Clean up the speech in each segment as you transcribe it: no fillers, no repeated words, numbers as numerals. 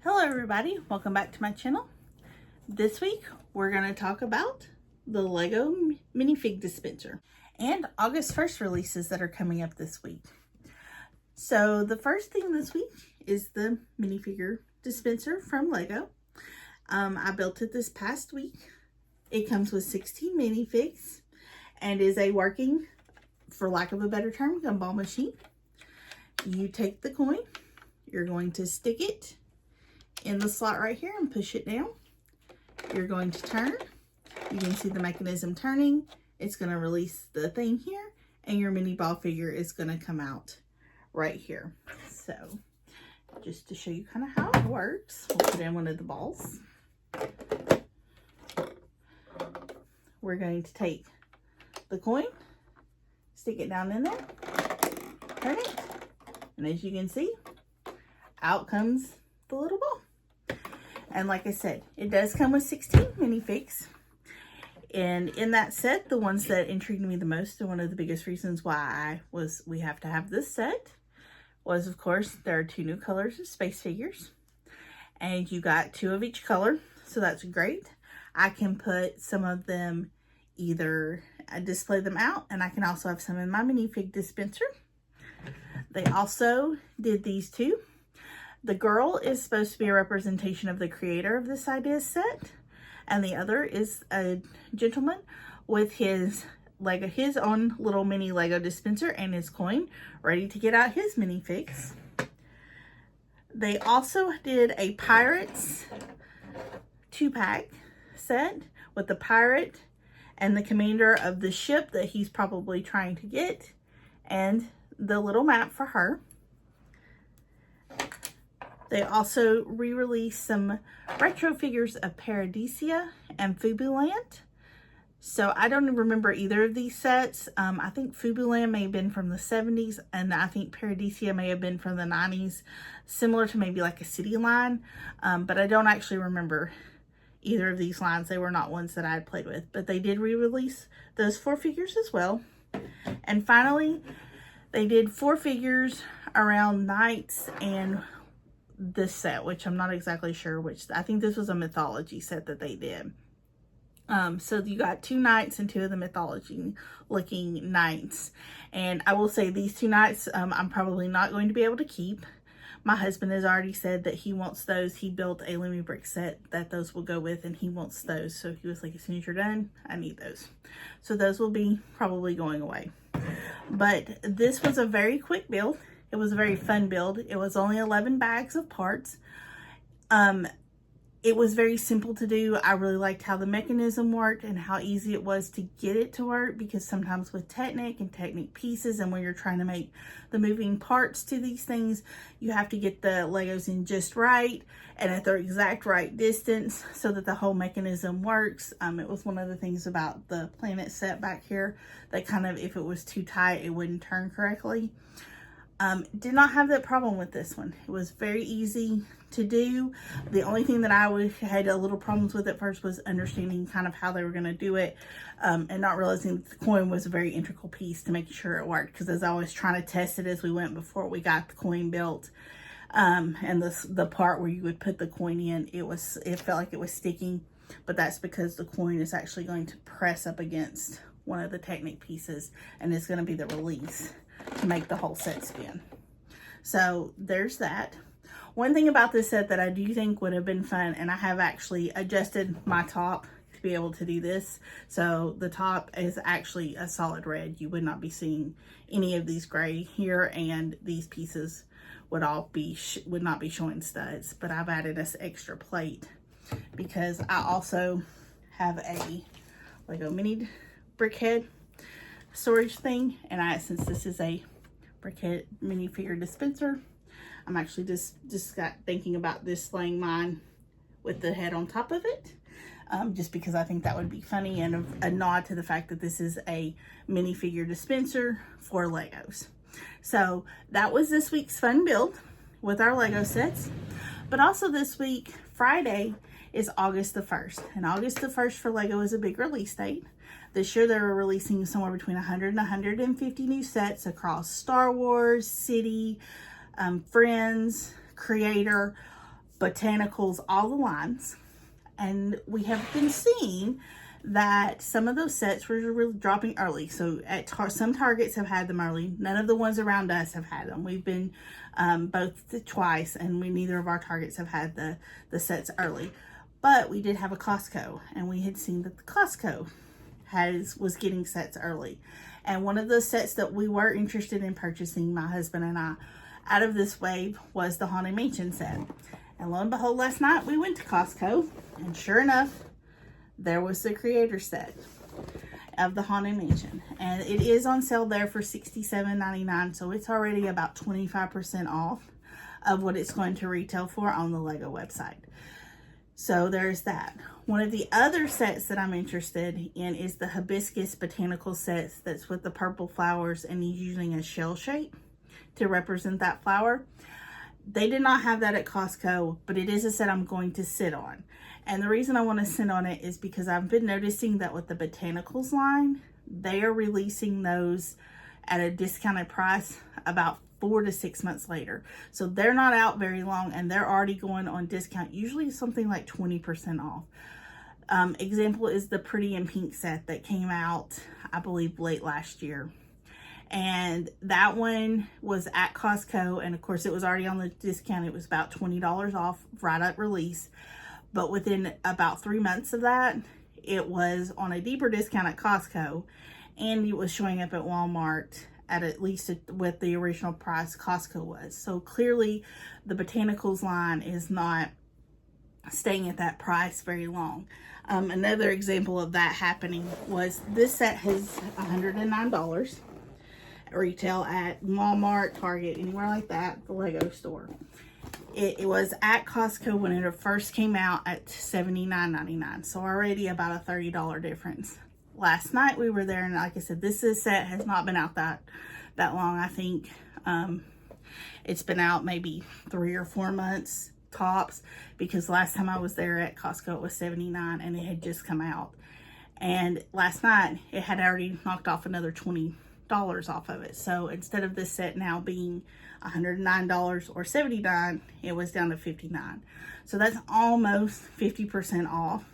Hello everybody, welcome back to my channel. This week we're going to talk about the Lego Minifig Dispenser and August 1st releases that are coming up this week. So the first thing this week is the minifigure dispenser from Lego. I built it this past week. It comes with 16 minifigs and is a working, for lack of a better term, gumball machine. You take the coin, you're going to stick it in the slot right here and push it down. You're going to turn. You can see the mechanism turning. It's going to release the thing here, and your mini ball figure is going to come out right here. So just to show you kind of how it works, we'll put in one of the balls. We're going to take the coin, stick it down in there, turn it, and as you can see, out comes the little ball. And like I said, it does come with 16 minifigs. And in that set, the ones that intrigued me the most, and one of the biggest reasons why we have to have this set, was of course, there are 2 new colors of space figures. And you got 2 of each color, so that's great. I can put some of them either display them out, and I can also have some in my minifig dispenser. They also did these 2. The girl is supposed to be a representation of the creator of this idea set, and the other is a gentleman with his own little mini Lego dispenser and his coin, ready to get out his minifigs. They also did a Pirates 2-pack set with the pirate and the commander of the ship that he's probably trying to get, and the little map for her. They also re-released some retro figures of Paradisia and Fubuland. So I don't remember either of these sets. I think Fubuland may have been from the 70s, and I think Paradisia may have been from the 90s, similar to maybe like a city line. But I don't actually remember either of these lines. They were not ones that I had played with, but they did re-release those 4 figures as well. And finally, they did 4 figures around knights and this set, which I'm not exactly sure which. I think this was a mythology set that they did. So you got 2 knights and 2 of the mythology looking knights. And I will say these 2 knights, I'm probably not going to be able to keep. My husband has already said that he wants those. He built a Lumi brick set that those will go with, and he wants those. So he was like, as soon as you're done, I need those. So those will be probably going away. But this was a very quick build. It was a very fun build. It was only 11 bags of parts. It was very simple to do. I really liked how the mechanism worked and how easy it was to get it to work, because sometimes with Technic pieces, and when you're trying to make the moving parts to these things, you have to get the Legos in just right and at their exact right distance so that the whole mechanism works. It was one of the things about the planet set back here that kind of, if it was too tight, it wouldn't turn correctly. Did not have that problem with this one. It was very easy to do. The only thing that I had a little problems with at first was understanding kind of how they were going to do it, and not realizing that the coin was a very integral piece to making sure it worked, because as I was trying to test it as we went before we got the coin built, and the part where you would put the coin in, it felt like it was sticking, but that's because the coin is actually going to press up against one of the Technic pieces, and it's going to be the release to make the whole set spin. So there's that. One thing about this set that I do think would have been fun, and I have actually adjusted my top to be able to do this. So the top is actually a solid red. You would not be seeing any of these gray here, and these pieces would not be showing studs. But I've added this extra plate because I also have a Lego mini brickhead storage thing, and since this is a brickhead minifigure dispenser, I'm actually just got thinking about displaying mine with the head on top of it, just because I think that would be funny, and a nod to the fact that this is a minifigure dispenser for Legos. So that was this week's fun build with our Lego sets. But also this week, Friday, is August the 1st, and August the 1st for Lego is a big release date. This year they were releasing somewhere between 100 and 150 new sets across Star Wars, City, Friends, Creator, botanicals, all the lines. And we have been seeing that some of those sets were really dropping early. So at some Targets have had them early. None of the ones around us have had them. We've been both twice, and neither of our Targets have had the sets early. But we did have a Costco, and we had seen that the Costco was getting sets early. And one of the sets that we were interested in purchasing, my husband and I, out of this wave was the Haunted Mansion set. And lo and behold, last night we went to Costco, and sure enough, there was the creator set of the Haunted Mansion. And it is on sale there for $67.99, so it's already about 25% off of what it's going to retail for on the Lego website. So there's that. One of the other sets that I'm interested in is the hibiscus botanical sets that's with the purple flowers, and he's using a shell shape to represent that flower. They did not have that at Costco, but it is a set I'm going to sit on. And the reason I want to sit on it is because I've been noticing that with the botanicals line, they are releasing those at a discounted price about 4 to 6 months later. So they're not out very long, and they're already going on discount, usually something like 20% off. Example is the Pretty in Pink set that came out, I believe, late last year. And that one was at Costco, and of course it was already on the discount. It was about $20 off right at release. But within about 3 months of that, it was on a deeper discount at Costco, and it was showing up at Walmart at least with the original price Costco was. So clearly the botanicals line is not staying at that price very long. Another example of that happening was this set has $109 retail at Walmart, Target, anywhere like that, the Lego store. It was at Costco when it first came out at $79.99, so already about a $30 difference. Last night we were there, and like I said, this set has not been out that long. I think it's been out maybe 3 or 4 months tops, because last time I was there at Costco it was $79 and it had just come out. And last night it had already knocked off another $20 off of it. So instead of this set now being $109 or $79, it was down to $59. So that's almost 50% off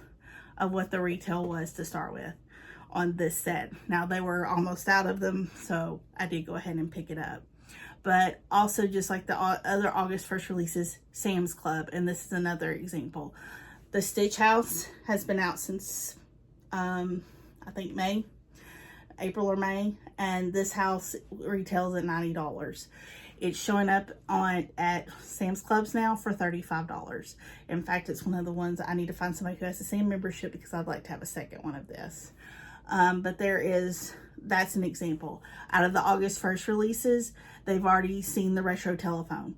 of what the retail was to start with on this set. Now they were almost out of them, so I did go ahead and pick it up. But also, just like the other August 1st releases, Sam's Club, and this is another example. The Stitch House has been out since I think April or May, and this house retails at $90. It's showing up at Sam's Clubs now for $35. In fact, it's one of the ones I need to find somebody who has the same membership, because I'd like to have a second one of this. But that's an example. Out of the August 1st releases, they've already seen the retro telephone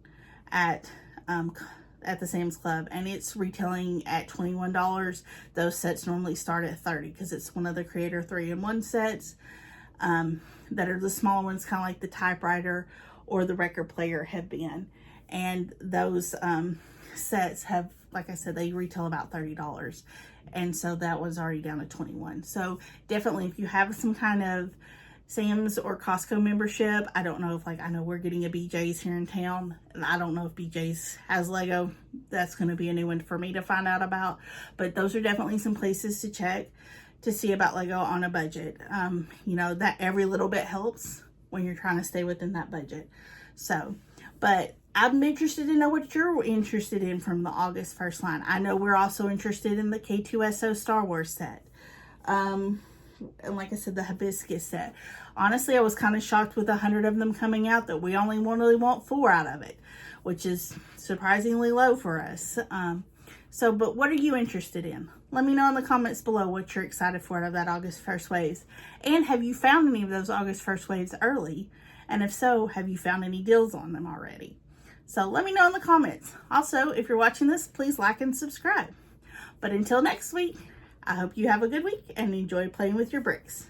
at the Sam's Club, and it's retailing at $21. Those sets normally start at $30 because it's one of the Creator 3-in-1 sets that are the small ones, kind of like the typewriter or the record player have been. And those sets have, like I said, they retail about $30. And so that was already down to $21. So definitely, if you have some kind of Sam's or Costco membership, I don't know if, I know we're getting a BJ's here in town, and I don't know if BJ's has Lego. That's going to be a new one for me to find out about. But those are definitely some places to check to see about Lego on a budget. That every little bit helps when you're trying to stay within that budget. So, but I'm interested to know what you're interested in from the August 1st line. I know we're also interested in the K2SO Star Wars set. And like I said, the hibiscus set. Honestly, I was kind of shocked with 100 of them coming out that we only really want 4 out of it, which is surprisingly low for us. But what are you interested in? Let me know in the comments below what you're excited for out of that August 1st waves. And have you found any of those August 1st waves early? And if so, have you found any deals on them already? So let me know in the comments. Also, if you're watching this, please like and subscribe. But until next week, I hope you have a good week and enjoy playing with your bricks.